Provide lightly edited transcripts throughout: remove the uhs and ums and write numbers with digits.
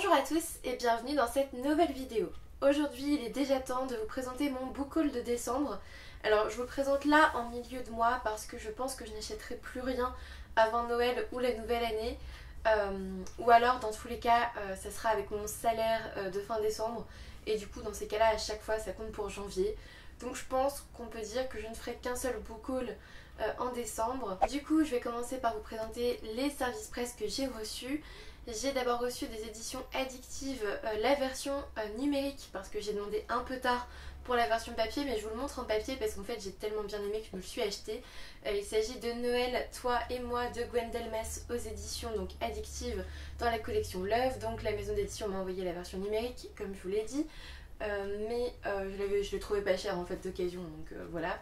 Bonjour à tous et bienvenue dans cette nouvelle vidéo. Aujourd'hui il est déjà temps de vous présenter mon book haul de décembre. Alors je vous le présente là en milieu de mois parce que je pense que je n'achèterai plus rien avant Noël ou la nouvelle année. Ou alors dans tous les cas ça sera avec mon salaire de fin décembre. Et du coup dans ces cas là à chaque fois ça compte pour janvier. Donc je pense qu'on peut dire que je ne ferai qu'un seul book haul en décembre. Du coup je vais commencer par vous présenter les services presse que j'ai reçus. J'ai d'abord reçu des éditions addictives, la version numérique parce que j'ai demandé un peu tard pour la version papier, mais je vous le montre en papier parce qu'en fait j'ai tellement bien aimé que je me le suis acheté. Il s'agit de Noël, toi et moi de Gwen Delmas aux éditions donc addictives dans la collection Love. Donc la maison d'édition m'a envoyé la version numérique comme je vous l'ai dit, mais je l'ai trouvé pas cher en fait d'occasion, donc voilà.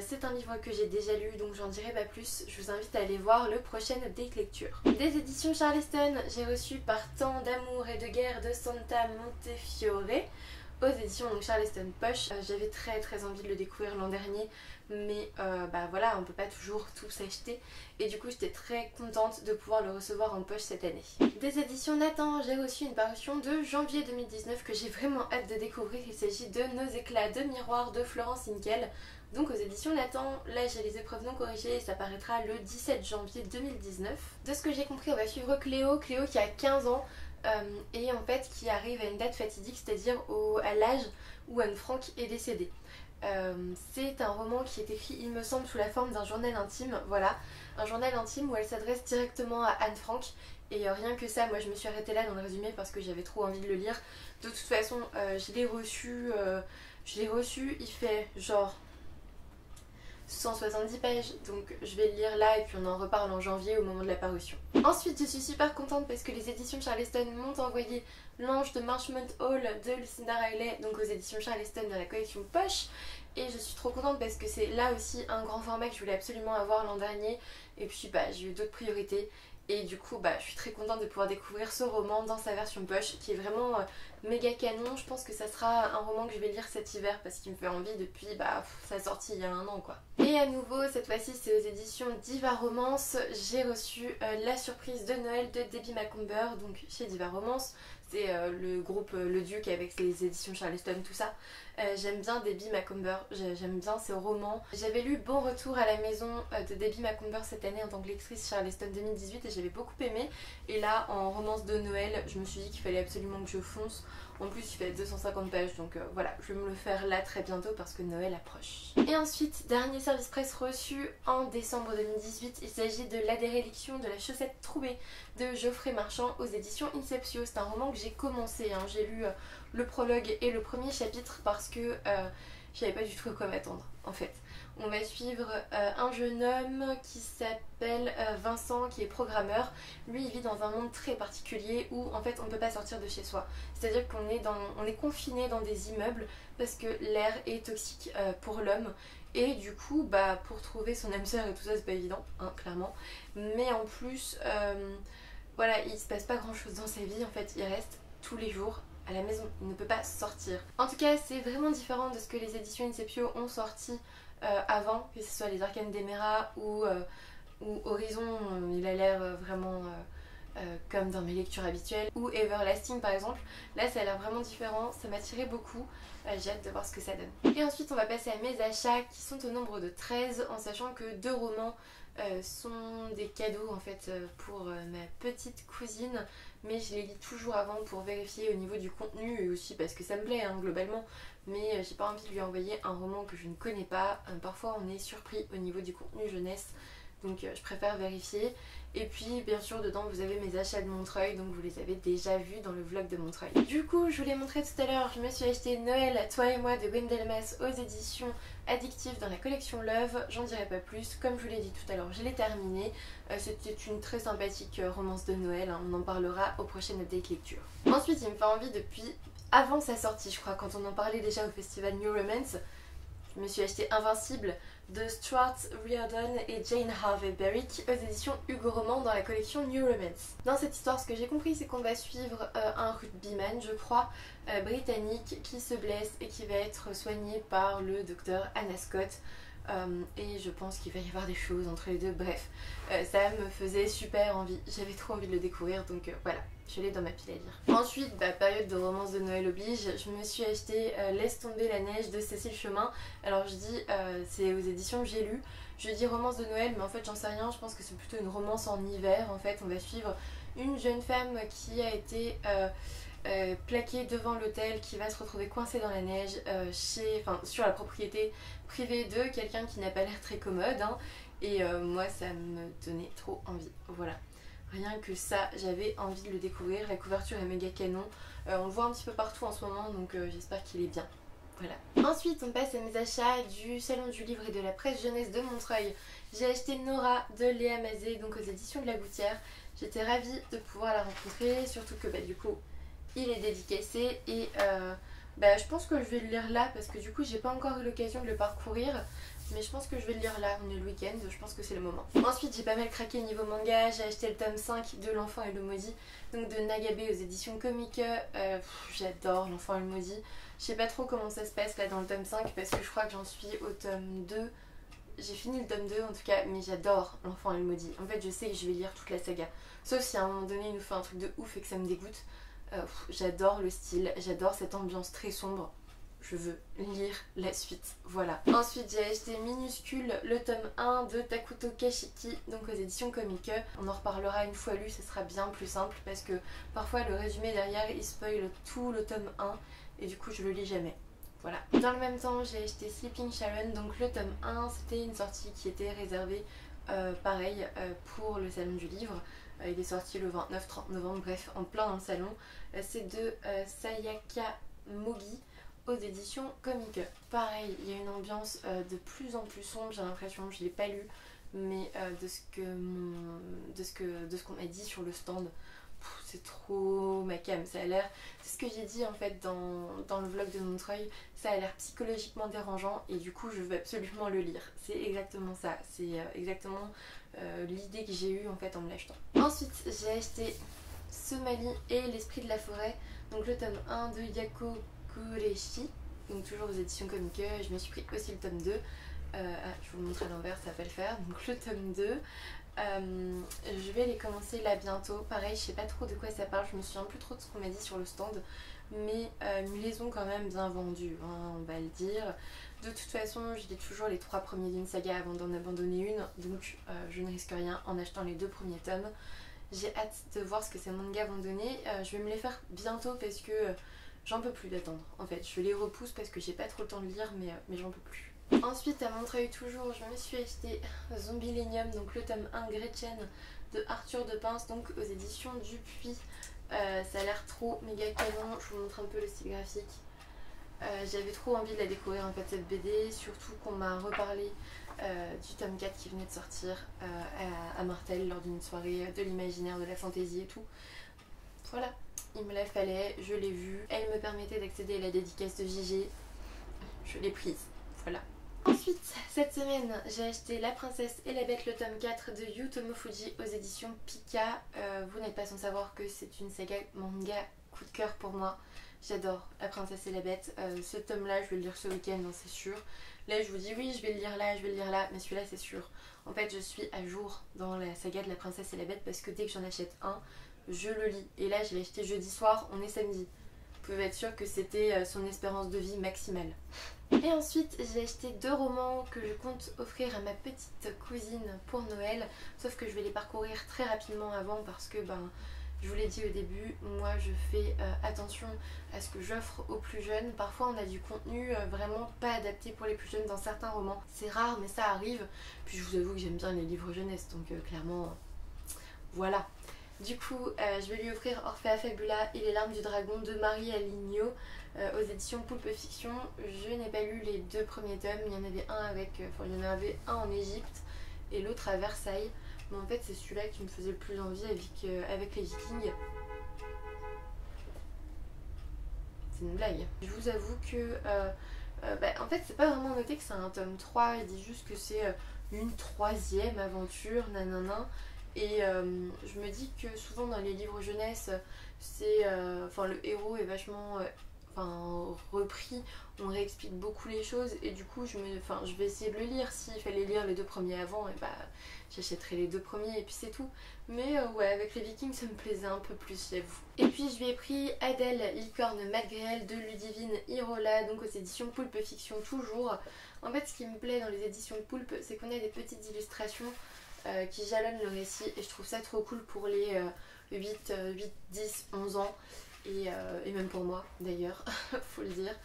C'est un livre que j'ai déjà lu donc j'en dirai pas plus, je vous invite à aller voir le prochain update lecture. Des éditions Charleston, j'ai reçu Par temps d'amour et de guerre de Santa Montefiore aux éditions donc Charleston Poche. J'avais très envie de le découvrir l'an dernier, mais bah voilà, on peut pas toujours tout s'acheter et du coup j'étais très contente de pouvoir le recevoir en poche cette année. Des éditions Nathan, j'ai reçu une parution de janvier 2019 que j'ai vraiment hâte de découvrir. Il s'agit de Nos éclats de miroir de Florence Hinkel. Donc aux éditions Nathan, là j'ai les épreuves non corrigées et ça paraîtra le 17 janvier 2019. De ce que j'ai compris, on va suivre Cléo qui a 15 ans et en fait qui arrive à une date fatidique, c'est-à-dire à l'âge où Anne Frank est décédée. C'est un roman qui est écrit, il me semble, sous la forme d'un journal intime, voilà. Un journal intime où elle s'adresse directement à Anne Frank. Et rien que ça, moi je me suis arrêtée là dans le résumé parce que j'avais trop envie de le lire. De toute façon, je l'ai reçu, il fait genre 170 pages, donc je vais le lire là et puis on en reparle en janvier au moment de la parution. Ensuite je suis super contente parce que les éditions Charleston m'ont envoyé L'Ange de Marchmont Hall de Lucinda Riley, donc aux éditions Charleston dans la collection Poche. Et je suis trop contente parce que c'est là aussi un grand format que je voulais absolument avoir l'an dernier. Et puis bah j'ai eu d'autres priorités. Et du coup bah je suis très contente de pouvoir découvrir ce roman dans sa version poche qui est vraiment méga canon. Je pense que ça sera un roman que je vais lire cet hiver parce qu'il me fait envie depuis sa sortie il y a un an quoi. Et à nouveau cette fois-ci c'est aux éditions Diva Romance. J'ai reçu La surprise de Noël de Debbie Macomber, donc chez Diva Romance. C'est le groupe Le Duc avec les éditions Charleston, tout ça. J'aime bien Debbie Macomber, j'aime bien ses romans. J'avais lu Bon retour à la maison de Debbie Macomber cette année en tant que lectrice Charleston 2018 et j'avais beaucoup aimé. Et là en romance de Noël, je me suis dit qu'il fallait absolument que je fonce. En plus il fait 250 pages donc voilà, je vais me le faire là très bientôt parce que Noël approche. Et ensuite, dernier service presse reçu en décembre 2018, il s'agit de La déréliction de la chaussette trouée de Geoffrey Marchand aux éditions Inceptio. C'est un roman que j'ai commencé, hein. J'ai lu le prologue et le premier chapitre parce que je savais pas du tout à quoi m'attendre en fait. On va suivre un jeune homme qui s'appelle Vincent, qui est programmeur. Lui il vit dans un monde très particulier où en fait on ne peut pas sortir de chez soi. C'est-à-dire qu'on est confiné dans des immeubles parce que l'air est toxique pour l'homme. Et du coup bah pour trouver son âme sœur et tout ça c'est pas évident hein, clairement. Mais en plus voilà, il se passe pas grand chose dans sa vie en fait, il reste tous les jours à la maison, il ne peut pas sortir. En tout cas c'est vraiment différent de ce que les éditions Inceptio ont sorti avant, que ce soit les Arcanes d'Emera ou Horizon, il a l'air vraiment comme dans mes lectures habituelles, ou Everlasting par exemple. Là ça a l'air vraiment différent, ça m'a attiré beaucoup, j'ai hâte de voir ce que ça donne. Et ensuite on va passer à mes achats qui sont au nombre de 13 en sachant que 2 romans sont des cadeaux en fait pour ma petite cousine, mais je les lis toujours avant pour vérifier au niveau du contenu et aussi parce que ça me plaît hein, globalement, mais j'ai pas envie de lui envoyer un roman que je ne connais pas. Parfois on est surpris au niveau du contenu jeunesse, donc je préfère vérifier. Et puis bien sûr dedans vous avez mes achats de Montreuil, donc vous les avez déjà vus dans le vlog de Montreuil. Du coup je vous l'ai montré tout à l'heure, je me suis acheté Noël, toi et moi de Gwen Delmas aux éditions addictives dans la collection Love. J'en dirai pas plus, comme je vous l'ai dit tout à l'heure je l'ai terminé. C'était une très sympathique romance de Noël, hein. On en parlera au prochain update lecture. Ensuite il me fait envie depuis avant sa sortie je crois, quand on en parlait déjà au festival New Romance. Je me suis acheté Invincible de Stuart Riordan et Jane Harvey Berwick aux éditions Hugo Roman dans la collection New Romance. Dans cette histoire, ce que j'ai compris, c'est qu'on va suivre un rugbyman, je crois, britannique, qui se blesse et qui va être soigné par le docteur Anna Scott. Et je pense qu'il va y avoir des choses entre les deux, bref. Ça me faisait super envie, j'avais trop envie de le découvrir, donc voilà. je l'ai dans ma pile à lire. Ensuite, période de romance de Noël oblige, je me suis acheté Laisse tomber la neige de Cécile Chemin. Alors je dis, c'est aux éditions J'ai lu. Je dis romance de Noël, mais en fait j'en sais rien, je pense que c'est plutôt une romance en hiver. En fait, on va suivre une jeune femme qui a été plaquée devant l'hôtel, qui va se retrouver coincée dans la neige sur la propriété privée de quelqu'un qui n'a pas l'air très commode. Hein. Et moi ça me donnait trop envie, voilà. Rien que ça, j'avais envie de le découvrir. La couverture est méga canon. On le voit un petit peu partout en ce moment, donc j'espère qu'il est bien. Voilà. Ensuite, on passe à mes achats du Salon du Livre et de la Presse Jeunesse de Montreuil. J'ai acheté Nora de Léa Mazet, donc aux éditions de La Gouttière. J'étais ravie de pouvoir la rencontrer, surtout que du coup, il est dédicacé et je pense que je vais le lire là parce que du coup, j'ai pas encore eu l'occasion de le parcourir. Mais je pense que je vais le lire là, on est le week-end, je pense que c'est le moment. Ensuite j'ai pas mal craqué niveau manga, j'ai acheté le tome 5 de L'Enfant et le Maudit, donc de Nagabe aux éditions Comique. J'adore L'Enfant et le Maudit. Je sais pas trop comment ça se passe là dans le tome 5 parce que je crois que j'en suis au tome 2. J'ai fini le tome 2 en tout cas, mais j'adore L'Enfant et le Maudit. En fait je sais que je vais lire toute la saga. Sauf si à un moment donné il nous fait un truc de ouf et que ça me dégoûte. J'adore le style, j'adore cette ambiance très sombre. Je veux lire la suite, voilà. Ensuite j'ai acheté Minuscule, le tome 1 de Takuto Kashiki, donc aux éditions Comique. On en reparlera une fois lu, ce sera bien plus simple parce que parfois le résumé derrière il spoil tout le tome 1 et du coup je le lis jamais. Voilà. Dans le même temps j'ai acheté Sleeping Sharon, donc le tome 1 c'était une sortie qui était réservée pareil pour le salon du livre. Il est sorti le 29-30 novembre, bref en plein dans le salon. C'est de Sayaka Mogi aux éditions Comique. Pareil, il y a une ambiance de plus en plus sombre, j'ai l'impression, je l'ai pas lu, mais de ce qu'on m'a dit sur le stand, c'est trop ma came, ça a l'air, c'est ce que j'ai dit en fait dans le vlog de Montreuil, ça a l'air psychologiquement dérangeant et du coup je veux absolument le lire. C'est exactement ça, c'est exactement l'idée que j'ai eue en fait en me l'achetant. Ensuite j'ai acheté Somali et l'esprit de la forêt, donc le tome 1 de Yako Kureishi, donc toujours aux éditions Comique. Je me suis pris aussi le tome 2. Je vous le montre à l'envers, ça va le faire. Donc le tome 2. Je vais les commencer là bientôt. Pareil, je sais pas trop de quoi ça parle. Je me souviens plus trop de ce qu'on m'a dit sur le stand. Mais ils me les ont quand même bien vendus, hein, on va le dire. De toute façon, je lis toujours les 3 premiers d'une saga avant d'en abandonner une. Donc je ne risque rien en achetant les 2 premiers tomes. J'ai hâte de voir ce que ces mangas vont donner. Je vais me les faire bientôt parce que j'en peux plus d'attendre. En fait, je les repousse parce que j'ai pas trop le temps de lire, mais j'en peux plus. Ensuite, à Montreuil toujours, je me suis acheté Zombielenium, donc le tome 1 Gretchen de Arthur de Pince, donc aux éditions Dupuis. Ça a l'air trop méga canon. Je vous montre un peu le style graphique. J'avais trop envie de la découvrir en fait cette BD, surtout qu'on m'a reparlé du tome 4 qui venait de sortir à Martel lors d'une soirée de l'imaginaire, de la fantaisie et tout. Voilà, il me la fallait, je l'ai vue, elle me permettait d'accéder à la dédicace de JG, je l'ai prise, voilà. Ensuite, cette semaine, j'ai acheté La Princesse et la Bête, le tome 4 de Yu Tomofuji aux éditions Pika. Vous n'êtes pas sans savoir que c'est une saga manga coup de cœur pour moi. J'adore La Princesse et la Bête. Ce tome-là, je vais le lire ce week-end, hein, c'est sûr. Là, je vous dis oui, je vais le lire là, je vais le lire là, mais celui-là, c'est sûr. En fait, je suis à jour dans la saga de La Princesse et la Bête parce que dès que j'en achète un, je le lis. Et là, je l'ai acheté jeudi soir, on est samedi. Vous pouvez être sûr que c'était son espérance de vie maximale. Et ensuite, j'ai acheté 2 romans que je compte offrir à ma petite cousine pour Noël. Sauf que je vais les parcourir très rapidement avant parce que, je vous l'ai dit au début, moi je fais attention à ce que j'offre aux plus jeunes. Parfois on a du contenu vraiment pas adapté pour les plus jeunes dans certains romans. C'est rare mais ça arrive. Puis je vous avoue que j'aime bien les livres jeunesse, donc clairement, voilà. Du coup, je vais lui offrir Orphea Fabula et les larmes du dragon de Marie Aligno aux éditions Poulpe Fiction. Je n'ai pas lu les 2 premiers tomes, il y en avait un il y en avait un en Égypte et l'autre à Versailles. Mais en fait, c'est celui-là qui me faisait le plus envie avec les Vikings. C'est une blague. Je vous avoue que en fait, c'est pas vraiment noté que c'est un tome 3, il dit juste que c'est une 3e aventure, nanana. Et je me dis que souvent dans les livres jeunesse, c'est le héros est vachement repris, on réexplique beaucoup les choses et du coup je vais essayer de le lire. S'il fallait lire les 2 premiers avant, et bah j'achèterai les 2 premiers et puis c'est tout. Mais ouais, avec les Vikings ça me plaisait un peu plus, j'avoue. Et puis je lui ai pris Adèle, licorne malgré elle de Ludivine Irola, donc aux éditions Poulpe Fiction toujours. En fait ce qui me plaît dans les éditions Poulpe, c'est qu'on a des petites illustrations qui jalonnent le récit et je trouve ça trop cool pour les 8, 10, 11 ans et même pour moi d'ailleurs, faut le dire.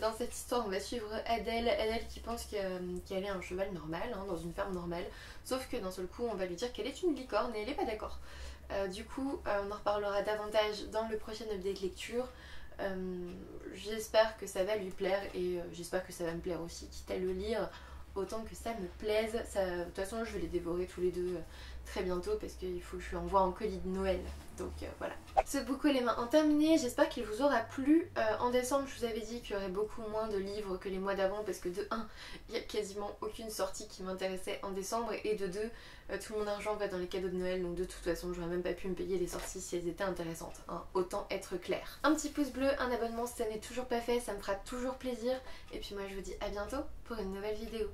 Dans cette histoire on va suivre Adèle qui pense qu'elle est un cheval normal, hein, dans une ferme normale, sauf que d'un seul coup on va lui dire qu'elle est une licorne et elle est pas d'accord. Du coup on en reparlera davantage dans le prochain update lecture. J'espère que ça va lui plaire et j'espère que ça va me plaire aussi, quitte à le lire autant que ça me plaise. De toute façon je vais les dévorer tous les deux très bientôt parce qu'il faut que je lui envoie en colis de Noël. Donc voilà. Ce book haul est maintenant terminé, j'espère qu'il vous aura plu. En décembre je vous avais dit qu'il y aurait beaucoup moins de livres que les mois d'avant parce que de 1, il n'y a quasiment aucune sortie qui m'intéressait en décembre et de 2, tout mon argent va dans les cadeaux de Noël, donc de toute façon j'aurais même pas pu me payer les sorties si elles étaient intéressantes, hein. Autant être clair. Un petit pouce bleu, un abonnement si ça n'est toujours pas fait, ça me fera toujours plaisir et puis moi je vous dis à bientôt pour une nouvelle vidéo.